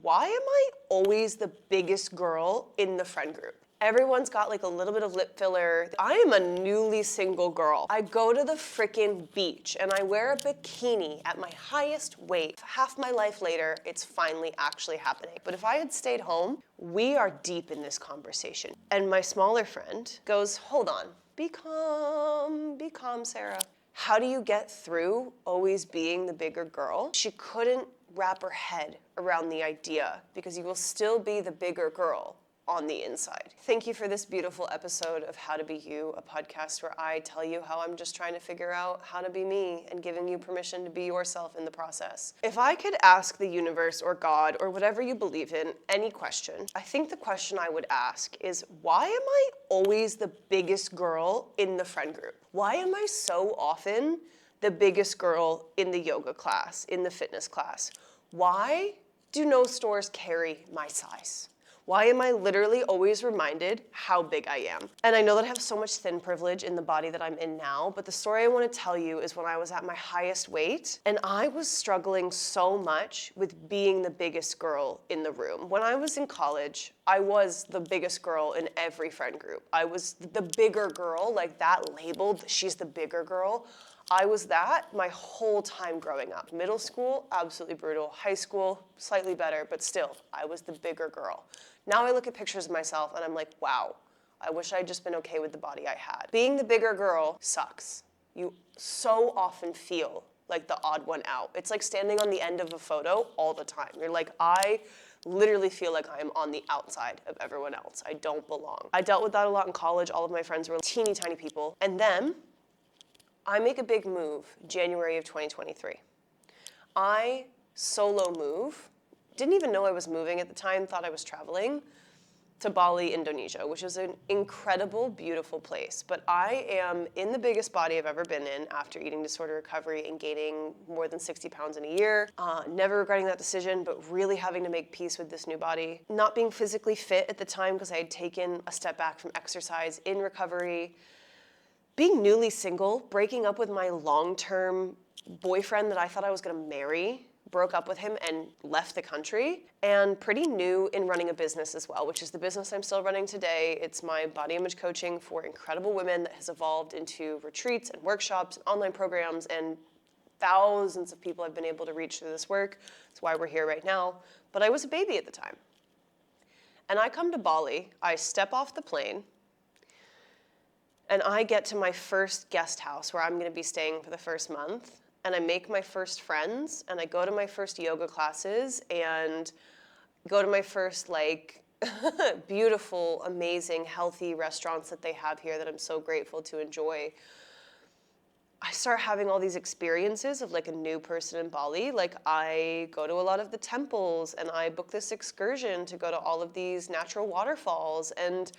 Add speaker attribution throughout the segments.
Speaker 1: why am I always the biggest girl in the friend group? Everyone's got like a little bit of lip filler. I am a newly single girl. I go to the freaking beach and I wear a bikini at my highest weight. Half my life later, it's finally actually happening. But if I had stayed home, we are deep in this conversation. And my smaller friend goes, hold on, be calm, Sarah. How do you get through always being the bigger girl? She couldn't wrap her head around the idea because you will still be the bigger girl on the inside. Thank you for this beautiful episode of How to Be You, a podcast where I tell you how I'm just trying to figure out how to be me and giving you permission to be yourself in the process. If I could ask the universe or God or whatever you believe in any question, I think the question I would ask is, why am I always the biggest girl in the friend group? Why am I so often the biggest girl in the yoga class, in the fitness class? Why do no stores carry my size? Why am I literally always reminded how big I am? And I know that I have so much thin privilege in the body that I'm in now, but the story I want to tell you is when I was at my highest weight, and I was struggling so much with being the biggest girl in the room. When I was in college, I was the biggest girl in every friend group. I was the bigger girl, like that labeled, she's the bigger girl. I was that my whole time growing up. Middle school, absolutely brutal. High school, slightly better, but still, I was the bigger girl. Now I look at pictures of myself and I'm like, wow, I wish I'd just been okay with the body I had. Being the bigger girl sucks. You so often feel like the odd one out. It's like standing on the end of a photo all the time. You're like, I literally feel like I am on the outside of everyone else. I don't belong. I dealt with that a lot in college. All of my friends were teeny tiny people. And then I make a big move January of 2023. I solo move, didn't even know I was moving at the time, thought I was traveling, to Bali, Indonesia, which is an incredible, beautiful place. But I am in the biggest body I've ever been in after eating disorder recovery and gaining more than 60 pounds in a year. Never regretting that decision, but really having to make peace with this new body. Not being physically fit at the time because I had taken a step back from exercise in recovery. Being newly single, breaking up with my long-term boyfriend that I thought I was gonna marry, broke up with him and left the country, and pretty new in running a business as well, which is the business I'm still running today. It's my body image coaching for incredible women that has evolved into retreats and workshops and online programs, and thousands of people I've been able to reach through this work. That's why we're here right now. But I was a baby at the time. And I come to Bali, I step off the plane, and I get to my first guest house where I'm gonna be staying for the first month, and I make my first friends, and I go to my first yoga classes, and go to my first like beautiful, amazing, healthy restaurants that they have here that I'm so grateful to enjoy. I start having all these experiences of like a new person in Bali. Like I go to a lot of the temples, and I book this excursion to go to all of these natural waterfalls, and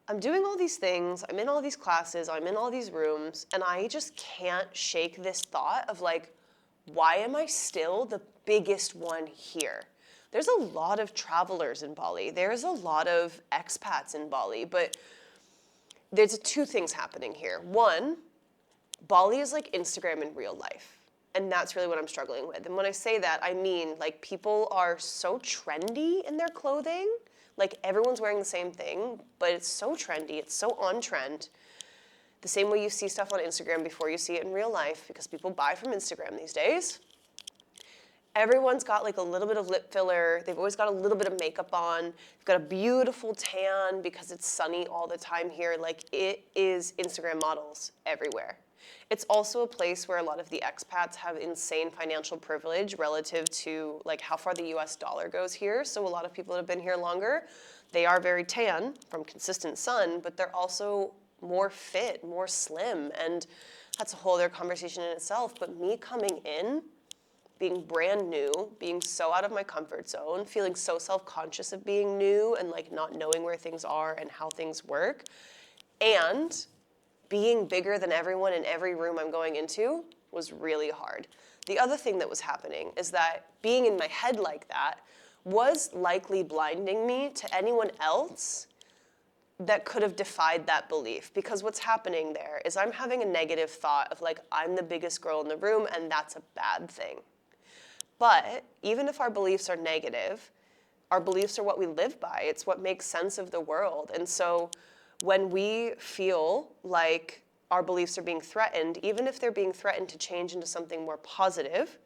Speaker 1: I'm doing all these things, I'm in all these classes, I'm in all these rooms, and I just can't shake this thought of like, why am I still the biggest one here? There's a lot of travelers in Bali. There's a lot of expats in Bali, but there's two things happening here. One, Bali is like Instagram in real life, and that's really what I'm struggling with. And when I say that, I mean like people are so trendy in their clothing. Like everyone's wearing the same thing, but it's so trendy, it's so on trend. The same way you see stuff on Instagram before you see it in real life, because people buy from Instagram these days. Everyone's got like a little bit of lip filler. They've always got a little bit of makeup on. They've got a beautiful tan because it's sunny all the time here. Like it is Instagram models everywhere. It's also a place where a lot of the expats have insane financial privilege relative to like how far the US dollar goes here. So a lot of people that have been here longer, they are very tan from consistent sun, but they're also more fit, more slim. And that's a whole other conversation in itself. But me coming in, being brand new, being so out of my comfort zone, feeling so self-conscious of being new and like not knowing where things are and how things work, and being bigger than everyone in every room I'm going into was really hard. The other thing that was happening is that being in my head like that was likely blinding me to anyone else that could have defied that belief. Because what's happening there is I'm having a negative thought of like, I'm the biggest girl in the room and that's a bad thing. But even if our beliefs are negative, Our beliefs are what we live by. It's what makes sense of the world. And so when we feel like our beliefs are being threatened, even if they're being threatened to change into something more positive,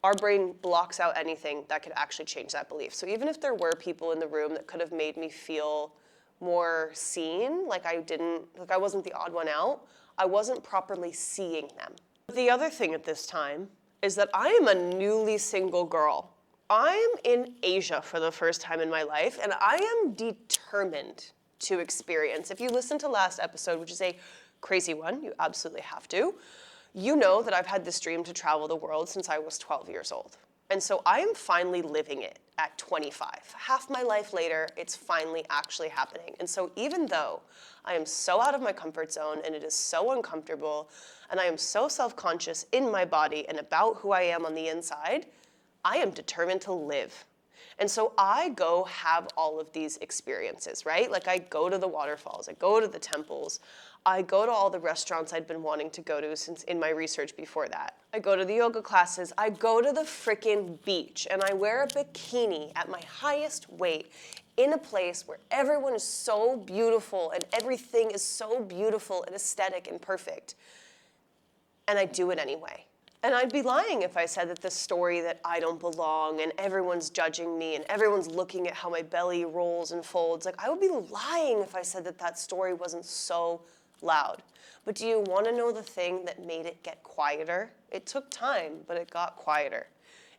Speaker 1: our brain blocks out anything that could actually change that belief. So even if there were people in the room that could have made me feel more seen, like I wasn't the odd one out, I wasn't properly seeing them. The other thing at this time is that I am a newly single girl. I'm in Asia for the first time in my life, and I am determined to experience. If you listened to last episode, which is a crazy one, you absolutely have to, you know that I've had this dream to travel the world since I was 12 years old. And so I am finally living it at 25. Half my life later, it's finally actually happening. And so even though I am so out of my comfort zone and it is so uncomfortable and I am so self-conscious in my body and about who I am on the inside, I am determined to live. And so I go have all of these experiences, right? Like I go to the waterfalls, I go to the temples, I go to all the restaurants I'd been wanting to go to since in my research before that. I go to the yoga classes, I go to the frickin' beach, and I wear a bikini at my highest weight in a place where everyone is so beautiful and everything is so beautiful and aesthetic and perfect. And I do it anyway. And I'd be lying if I said that the story that I don't belong and everyone's judging me and everyone's looking at how my belly rolls and folds, like I would be lying if I said that that story wasn't so loud. But do you want to know the thing that made it get quieter? It took time, but it got quieter.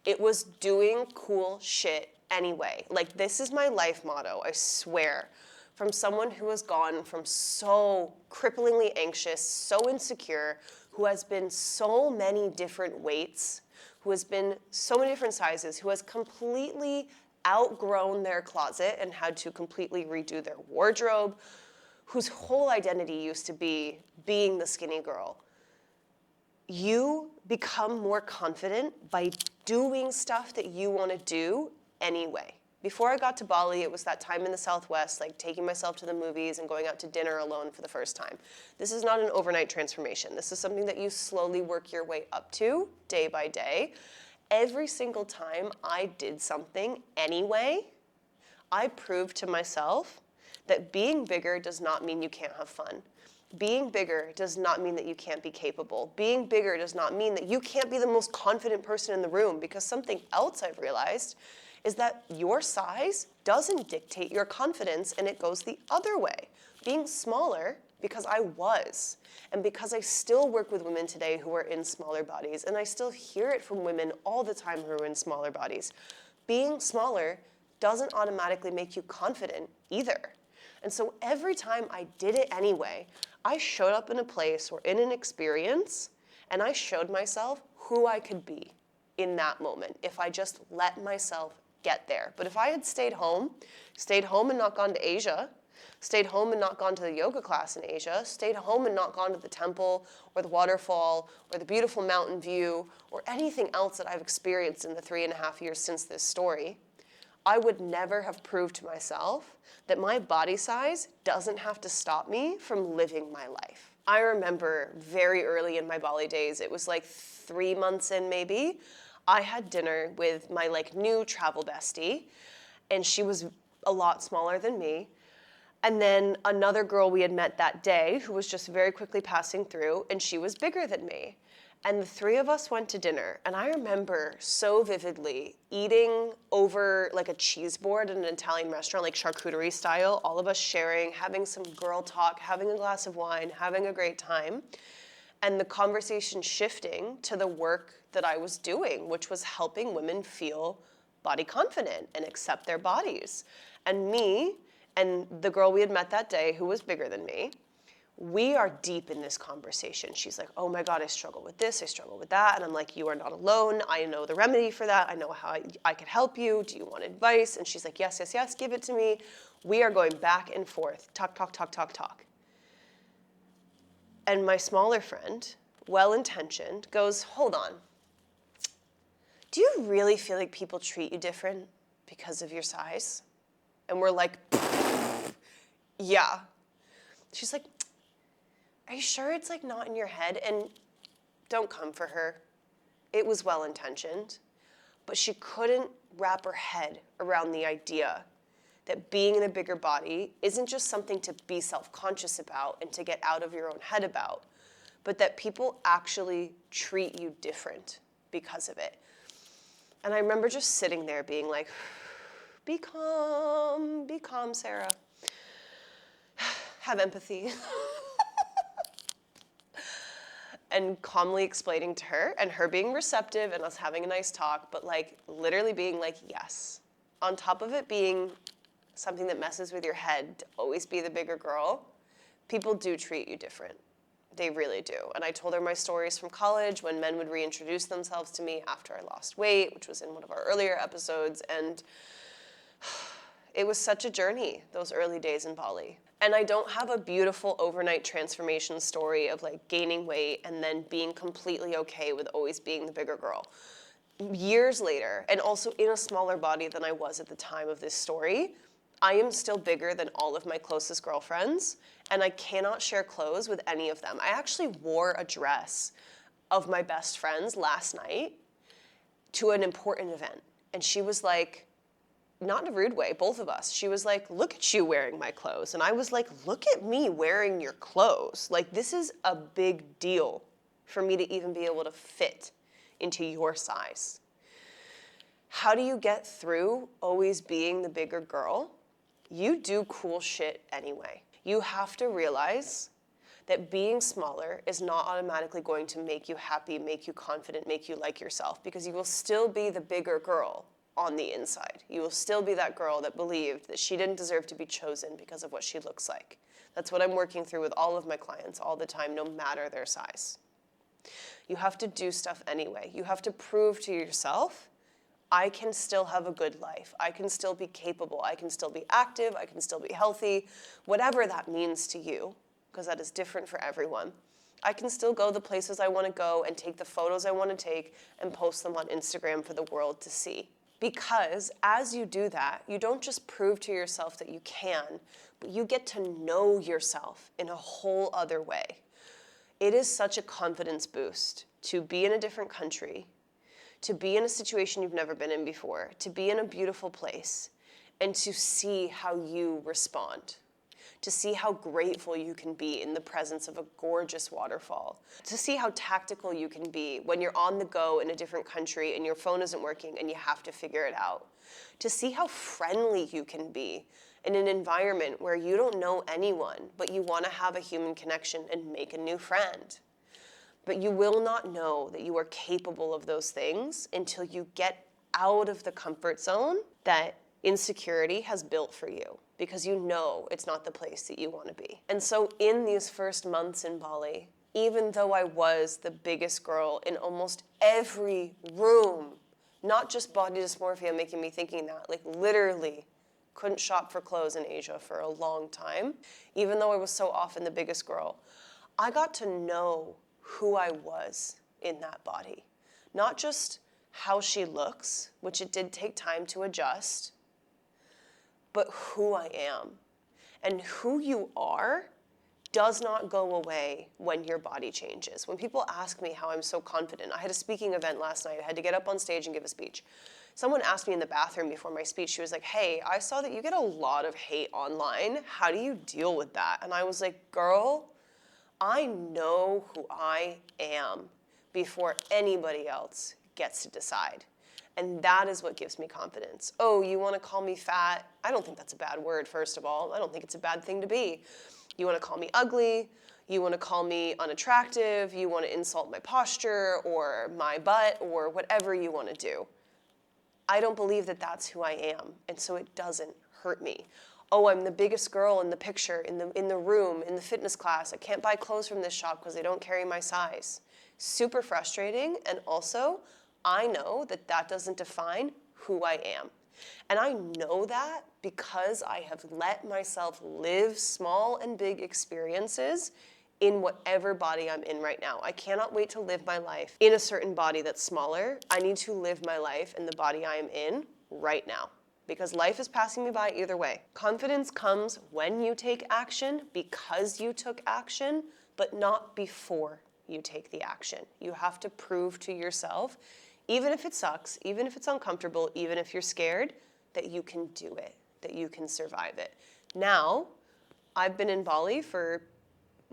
Speaker 1: It was doing cool shit anyway. Like this is my life motto, I swear. From someone who has gone from so cripplingly anxious, so insecure, who has been so many different weights, who has been so many different sizes, who has completely outgrown their closet and had to completely redo their wardrobe, whose whole identity used to be being the skinny girl. You become more confident by doing stuff that you want to do anyway. Before I got to Bali, it was that time in the Southwest, like taking myself to the movies and going out to dinner alone for the first time. This is not an overnight transformation. This is something that you slowly work your way up to day by day. Every single time I did something anyway, I proved to myself that being bigger does not mean you can't have fun. Being bigger does not mean that you can't be capable. Being bigger does not mean that you can't be the most confident person in the room, because something else I've realized is that your size doesn't dictate your confidence, and it goes the other way. Being smaller, because I was, and because I still work with women today who are in smaller bodies, and I still hear it from women all the time who are in smaller bodies, being smaller doesn't automatically make you confident either. And so every time I did it anyway, I showed up in a place or in an experience, and I showed myself who I could be in that moment if I just let myself get there. But if I had stayed home and not gone to Asia, stayed home and not gone to the yoga class in Asia, stayed home and not gone to the temple or the waterfall or the beautiful mountain view or anything else that I've experienced in the 3.5 years since this story, I would never have proved to myself that my body size doesn't have to stop me from living my life. I remember very early in my Bali days, it was like 3 months in maybe, I had dinner with my new travel bestie, and she was a lot smaller than me. And then another girl we had met that day who was just very quickly passing through, and she was bigger than me. And the three of us went to dinner, and I remember so vividly eating over a cheese board in an Italian restaurant, like charcuterie style, all of us sharing, having some girl talk, having a glass of wine, having a great time. And the conversation shifting to the work that I was doing, which was helping women feel body confident and accept their bodies. And me and the girl we had met that day, who was bigger than me, we are deep in this conversation. She's like, oh my God, I struggle with this, I struggle with that. And I'm like, you are not alone. I know the remedy for that. I know how I could help you. Do you want advice? And she's like, yes, yes, yes, give it to me. We are going back and forth, talk, talk, talk, talk, talk. And my smaller friend, well-intentioned, goes, hold on. Do you really feel like people treat you different because of your size? And we're like, yeah. She's like, are you sure it's not in your head? And don't come for her. It was well-intentioned. but she couldn't wrap her head around the idea that being in a bigger body isn't just something to be self-conscious about and to get out of your own head about, but that people actually treat you different because of it. And I remember just sitting there being like, be calm, Sarah. Have empathy. And calmly explaining to her, and her being receptive and us having a nice talk, but like literally being like, yes. On top of it being something that messes with your head to always be the bigger girl, people do treat you different. They really do. And I told her my stories from college when men would reintroduce themselves to me after I lost weight, which was in one of our earlier episodes, and it was such a journey, those early days in Bali. And I don't have a beautiful overnight transformation story of like gaining weight and then being completely okay with always being the bigger girl. Years later, and also in a smaller body than I was at the time of this story, I am still bigger than all of my closest girlfriends, and I cannot share clothes with any of them. I actually wore a dress of my best friend's last night to an important event. And she was like, not in a rude way, both of us. She was like, look at you wearing my clothes. And I was like, look at me wearing your clothes. Like, this is a big deal for me to even be able to fit into your size. How do you get through always being the bigger girl? You do cool shit anyway. You have to realize that being smaller is not automatically going to make you happy, make you confident, make you like yourself, because you will still be the bigger girl on the inside. You will still be that girl that believed that she didn't deserve to be chosen because of what she looks like. That's what I'm working through with all of my clients all the time, no matter their size. You have to do stuff anyway. You have to prove to yourself, I can still have a good life. I can still be capable. I can still be active. I can still be healthy. Whatever that means to you, because that is different for everyone. I can still go the places I want to go and take the photos I want to take and post them on Instagram for the world to see. Because as you do that, you don't just prove to yourself that you can, but you get to know yourself in a whole other way. It is such a confidence boost to be in a different country, to be in a situation you've never been in before, to be in a beautiful place, and to see how you respond. To see how grateful you can be in the presence of a gorgeous waterfall. To see how tactical you can be when you're on the go in a different country and your phone isn't working and you have to figure it out. To see how friendly you can be in an environment where you don't know anyone, but you want to have a human connection and make a new friend. But you will not know that you are capable of those things until you get out of the comfort zone that insecurity has built for you, because you know it's not the place that you want to be. And so in these first months in Bali, even though I was the biggest girl in almost every room, not just body dysmorphia making me thinking that, like literally couldn't shop for clothes in Asia for a long time, even though I was so often the biggest girl, I got to know who I was in that body. Not just how she looks, which it did take time to adjust, but who I am. And who you are does not go away when your body changes. When people ask me how I'm so confident, I had a speaking event last night. I had to get up on stage and give a speech. Someone asked me in the bathroom before my speech, she was like, hey, I saw that you get a lot of hate online. How do you deal with that? And I was like, girl, I know who I am before anybody else gets to decide. And that is what gives me confidence. Oh, you want to call me fat? I don't think that's a bad word, first of all. I don't think it's a bad thing to be. You want to call me ugly? You want to call me unattractive? You want to insult my posture or my butt or whatever you want to do. I don't believe that that's who I am, and so it doesn't hurt me. Oh, I'm the biggest girl in the picture, in the room, in the fitness class. I can't buy clothes from this shop because they don't carry my size. Super frustrating, and also, I know that that doesn't define who I am. And I know that because I have let myself live small and big experiences in whatever body I'm in right now. I cannot wait to live my life in a certain body that's smaller. I need to live my life in the body I am in right now, because life is passing me by either way. Confidence comes when you take action, because you took action, but not before you take the action. You have to prove to yourself even if it sucks, even if it's uncomfortable, even if you're scared, that you can do it, that you can survive it. Now, I've been in Bali for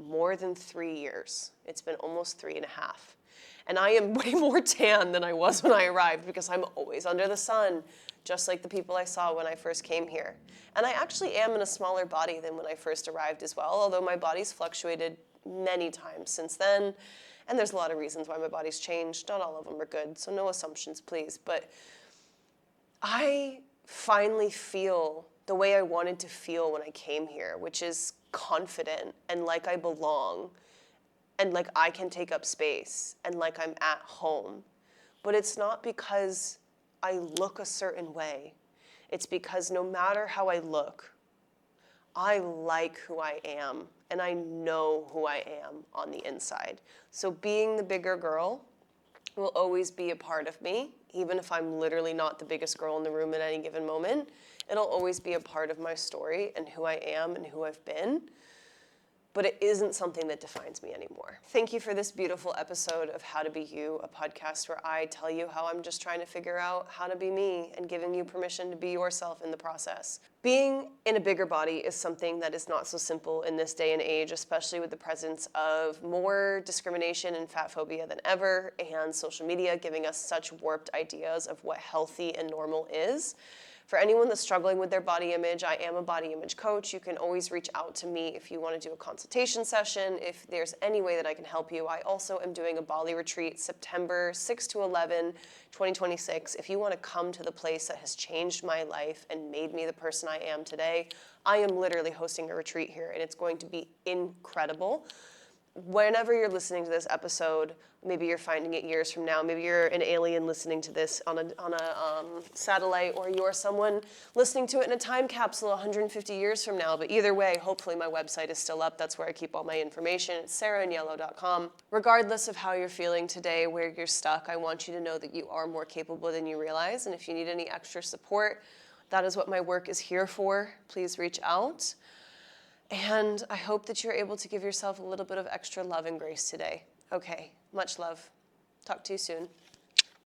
Speaker 1: more than 3 years. It's been almost 3.5. And I am way more tan than I was when I arrived because I'm always under the sun, just like the people I saw when I first came here. And I actually am in a smaller body than when I first arrived as well, although my body's fluctuated many times since then. And there's a lot of reasons why my body's changed. Not all of them are good, so no assumptions, please. But I finally feel the way I wanted to feel when I came here, which is confident and like I belong and like I can take up space and like I'm at home. But it's not because I look a certain way. It's because no matter how I look, I like who I am and I know who I am on the inside. So being the bigger girl will always be a part of me, even if I'm literally not the biggest girl in the room at any given moment. It'll always be a part of my story and who I am and who I've been. But it isn't something that defines me anymore. Thank you for this beautiful episode of How to Be You, a podcast where I tell you how I'm just trying to figure out how to be me and giving you permission to be yourself in the process. Being in a bigger body is something that is not so simple in this day and age, especially with the presence of more discrimination and fat phobia than ever, and social media giving us such warped ideas of what healthy and normal is. For anyone that's struggling with their body image, I am a body image coach. You can always reach out to me if you want to do a consultation session, if there's any way that I can help you. I also am doing a Bali retreat September 6 to 11, 2026. If you want to come to the place that has changed my life and made me the person I am today, I am literally hosting a retreat here, and it's going to be incredible. Whenever you're listening to this episode, maybe you're finding it years from now, maybe you're an alien listening to this on a satellite, or you're someone listening to it in a time capsule 150 years from now. But either way, hopefully my website is still up. That's where I keep all my information. It's sarahanyellow.com. Regardless of how you're feeling today, where you're stuck, I want you to know that you are more capable than you realize. And if you need any extra support, that is what my work is here for. Please reach out. And I hope that you're able to give yourself a little bit of extra love and grace today. Okay, much love. Talk to you soon.